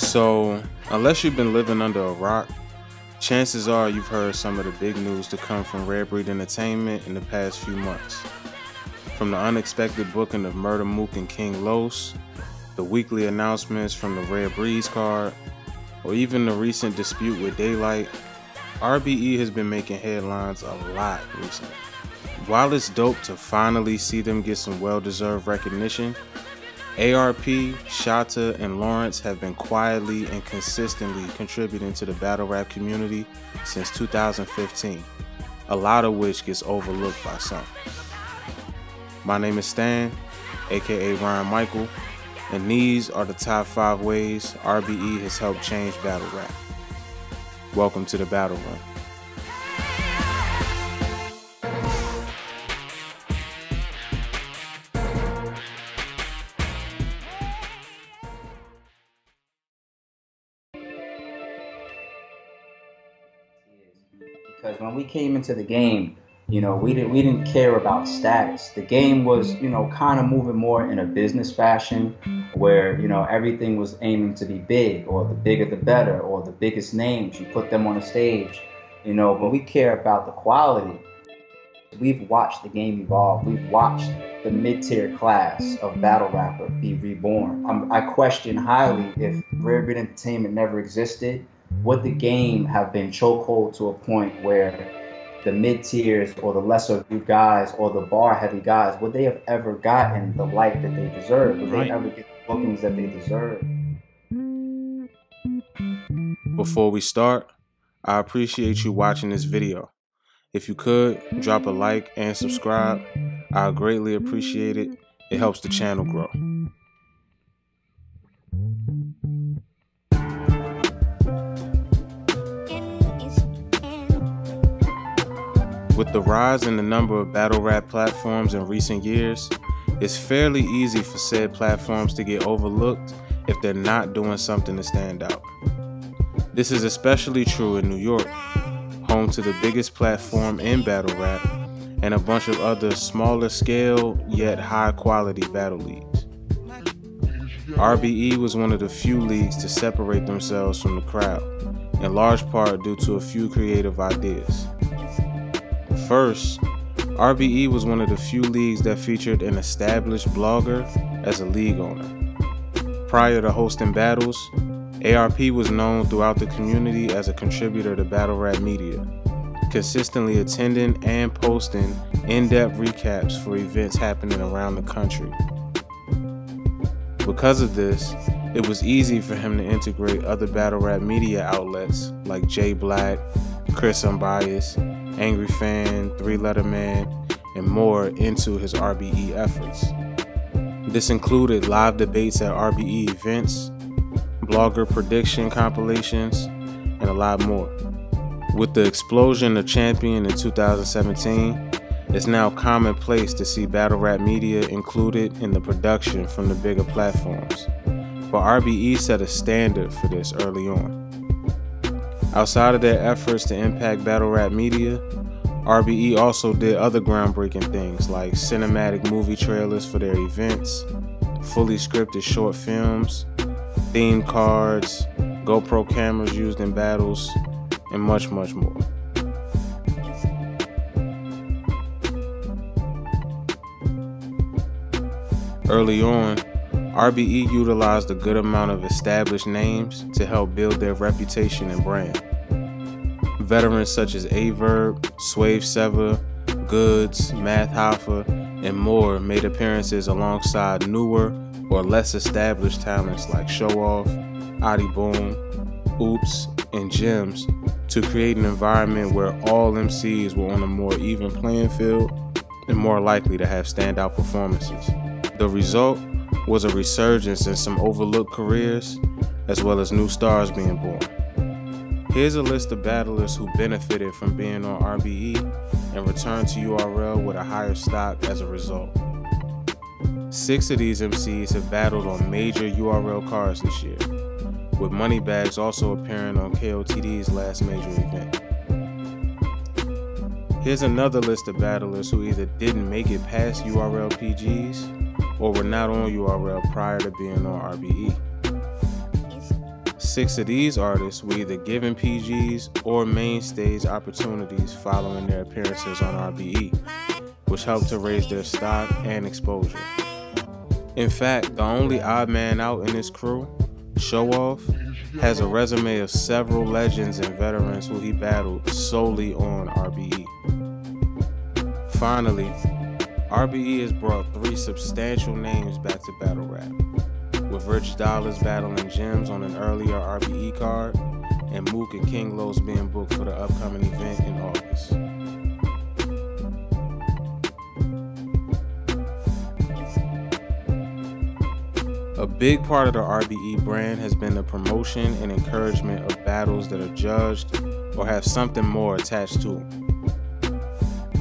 So, unless you've been living under a rock, chances are you've heard some of the big news to come from Rare Breed Entertainment in the past few months. From the unexpected booking of Murder Mook and King Los, the weekly announcements from the Rare Breeze card, or even the recent dispute with Daylight, RBE has been making headlines a lot recently. While it's dope to finally see them get some well-deserved recognition, ARP, Shatta, and Lawrence have been quietly and consistently contributing to the battle rap community since 2015, a lot of which gets overlooked by some. My name is Stan, aka Ryan Michael, and these are the top 5 ways RBE has helped change battle rap. Welcome to the Battle Run. Because when we came into the game, we didn't care about status. The game was, kind of moving more in a business fashion where, everything was aiming to be big, or the bigger the better, or the biggest names. You put them on a stage, but we care about the quality. We've watched the game evolve. We've watched the mid-tier class of battle rapper be reborn. I question highly if Rare Breed Entertainment never existed, would the game have been chokehold to a point where the mid-tiers or the lesser viewed guys or the bar-heavy guys, would they have ever gotten the light that they deserve? Would they ever get the bookings that they deserve? Before we start, I appreciate you watching this video. If you could, drop a like and subscribe. I'll greatly appreciate it. It helps the channel grow. With the rise in the number of battle rap platforms in recent years, it's fairly easy for said platforms to get overlooked if they're not doing something to stand out. This is especially true in New York, home to the biggest platform in battle rap and a bunch of other smaller scale yet high quality battle leagues. RBE was one of the few leagues to separate themselves from the crowd, in large part due to a few creative ideas. First, RBE was one of the few leagues that featured an established blogger as a league owner. Prior to hosting battles, ARP was known throughout the community as a contributor to battle rap media, consistently attending and posting in-depth recaps for events happening around the country. Because of this, it was easy for him to integrate other battle rap media outlets like Jayblac, Chris Unbiased, Angry Fan, 3 Letter Man, and more into his RBE efforts. This included live debates at RBE events, blogger prediction compilations, and a lot more. With the explosion of Champion in 2017, it's now commonplace to see battle rap media included in the production from the bigger platforms, but RBE set a standard for this early on. Outside of their efforts to impact battle rap media, RBE also did other groundbreaking things like cinematic movie trailers for their events, fully scripted short films, theme cards, GoPro cameras used in battles, and much, much more. Early on, RBE utilized a good amount of established names to help build their reputation and brand. Veterans such as Averb, Swave Sever, Goods, Math Hoffa, and more made appearances alongside newer or less established talents like Show Off, Adi Boom, Oops, and Gems to create an environment where all MCs were on a more even playing field and more likely to have standout performances. The result was a resurgence in some overlooked careers, as well as new stars being born. Here's a list of battlers who benefited from being on RBE and returned to URL with a higher stock as a result. 6 of these MCs have battled on major URL cards this year, with Moneybags also appearing on KOTD's last major event. Here's another list of battlers who either didn't make it past URL PGs or were not on URL prior to being on RBE. 6 of these artists were either given PGs or main stage opportunities following their appearances on RBE, which helped to raise their stock and exposure. In fact, the only odd man out in this crew, Show Off, has a resume of several legends and veterans who he battled solely on RBE. Finally, RBE has brought 3 substantial names back to battle rap, with Rich Dollars battling Gems on an earlier RBE card, and Mook and King Los being booked for the upcoming event in August. A big part of the RBE brand has been the promotion and encouragement of battles that are judged or have something more attached to them.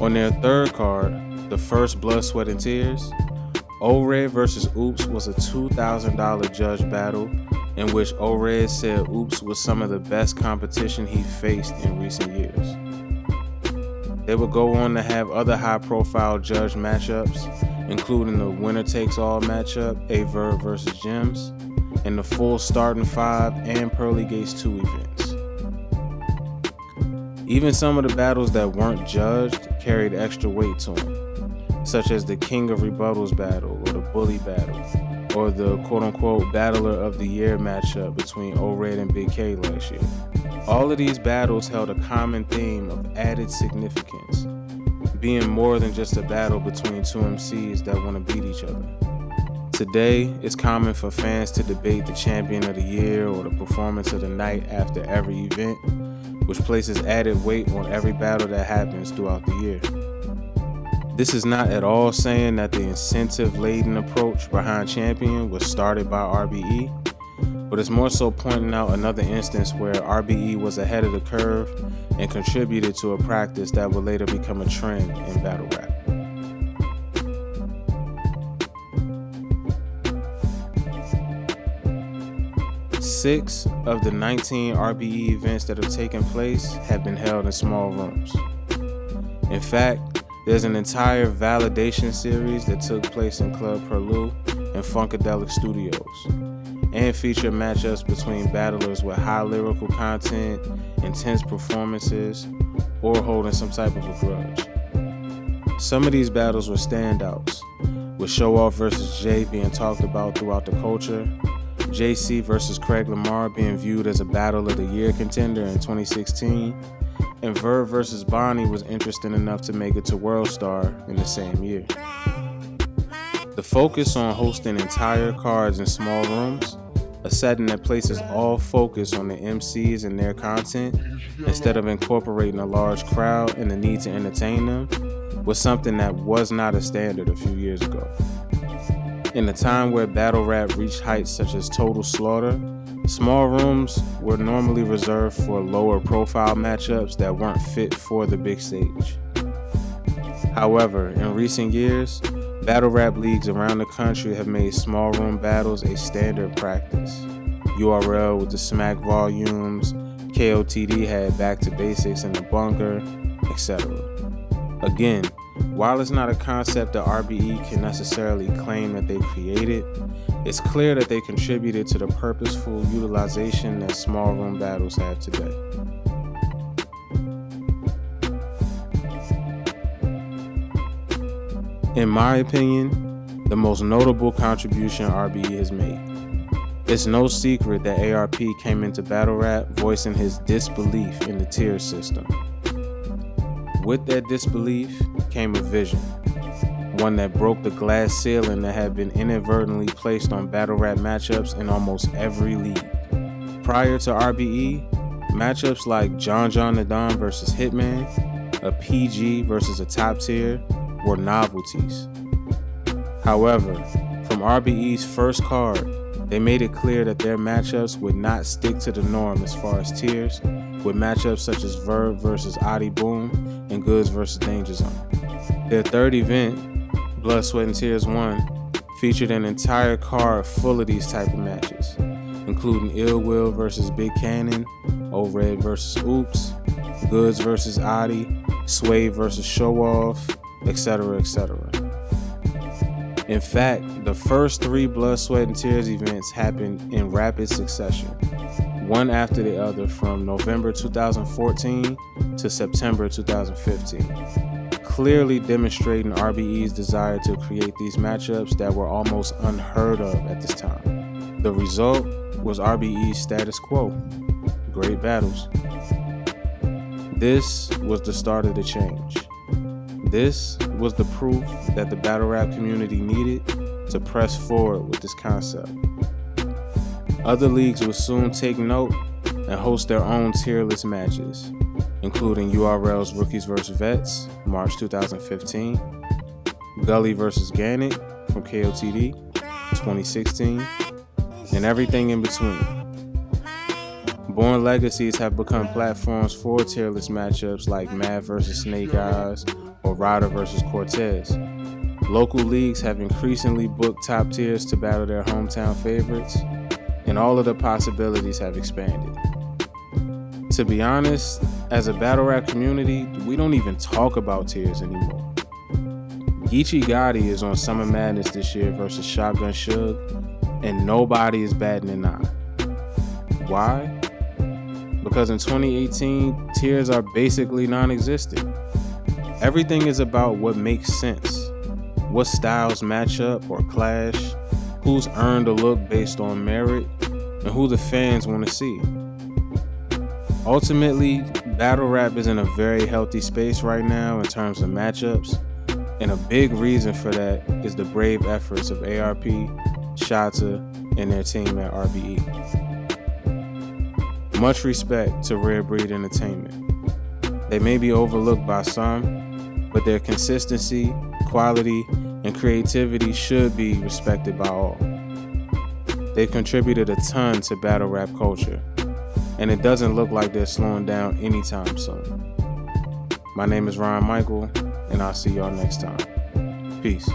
On their third card, the first Blood, Sweat, and Tears, O-Red vs. Oops was a $2,000 judge battle in which O-Red said Oops was some of the best competition he faced in recent years. They would go on to have other high-profile judge matchups, including the winner-takes-all matchup, A-Verb vs. Gems, and the full starting 5 and Pearly Gates 2 events. Even some of the battles that weren't judged carried extra weight to them, such as the King of Rebuttals battle, or the Bully battle, or the quote-unquote Battler of the Year matchup between O-Red and Big K last year. All of these battles held a common theme of added significance, being more than just a battle between 2 MCs that want to beat each other. Today, it's common for fans to debate the champion of the year or the performance of the night after every event, which places added weight on every battle that happens throughout the year. This is not at all saying that the incentive-laden approach behind Champion was started by RBE, but it's more so pointing out another instance where RBE was ahead of the curve and contributed to a practice that would later become a trend in battle rap. Six of the 19 RBE events that have taken place have been held in small rooms. In fact, there's an entire validation series that took place in Club Perlu and Funkadelic Studios, and featured matchups between battlers with high lyrical content, intense performances, or holding some type of a grudge. Some of these battles were standouts, with Show Off vs. Jay being talked about throughout the culture, JC vs. Craig Lamar being viewed as a Battle of the Year contender in 2016, and Verb vs. Bonnie was interesting enough to make it to World Star in the same year. The focus on hosting entire cards in small rooms, a setting that places all focus on the MCs and their content instead of incorporating a large crowd and the need to entertain them, was something that was not a standard a few years ago. In a time where battle rap reached heights such as Total Slaughter, small rooms were normally reserved for lower profile matchups that weren't fit for the big stage. However, in recent years, battle rap leagues around the country have made small room battles a standard practice. URL with the Smack volumes, KOTD had Back to Basics in the Bunker, etc. Again, while it's not a concept that RBE can necessarily claim that they created, it's clear that they contributed to the purposeful utilization that small room battles have today. In my opinion, the most notable contribution RBE has made. It's no secret that ARP came into battle rap voicing his disbelief in the tier system. With that disbelief came a vision, one that broke the glass ceiling that had been inadvertently placed on battle rap matchups in almost every league. Prior to RBE, matchups like John the Don versus Hitman, a PG versus a top tier, were novelties. However, from RBE's first card, they made it clear that their matchups would not stick to the norm as far as tiers, with matchups such as Verb versus Adi Boom and Goods versus Danger Zone. Their third event, Blood, Sweat, and Tears 1, featured an entire card full of these type of matches, including Ill Will versus Big Cannon, O-Red versus Oops, Goods versus Adi, Sway versus Show Off, etc., etc. In fact, the first 3 Blood, Sweat, and Tears events happened in rapid succession, one after the other from November 2014 to September 2015, clearly demonstrating RBE's desire to create these matchups that were almost unheard of at this time. The result was RBE's status quo, great battles. This was the start of the change. This was the proof that the battle rap community needed to press forward with this concept. Other leagues would soon take note and host their own tier list matches, including URL's Rookies vs. Vets, March 2015, Gully vs. Gannett from KOTD, 2016, and everything in between. Born Legacies have become platforms for tier list matchups like Mav vs. Snake Eyes or Ryder vs. Cortez. Local leagues have increasingly booked top tiers to battle their hometown favorites, and all of the possibilities have expanded. To be honest, as a battle rap community, we don't even talk about tiers anymore. Geechee Gotti is on Summer Madness this year versus Shotgun Suge, and nobody is batting an eye. Why? Because in 2018, tiers are basically non-existent. Everything is about what makes sense, what styles match up or clash, who's earned a look based on merit, and who the fans want to see. Ultimately, battle rap is in a very healthy space right now in terms of matchups, and a big reason for that is the brave efforts of ARP, Shata, and their team at RBE. Much respect to Rare Breed Entertainment. They may be overlooked by some, but their consistency, quality, and creativity should be respected by all. They've contributed a ton to battle rap culture, and it doesn't look like they're slowing down anytime soon. My name is Ryan Michael, and I'll see y'all next time. Peace.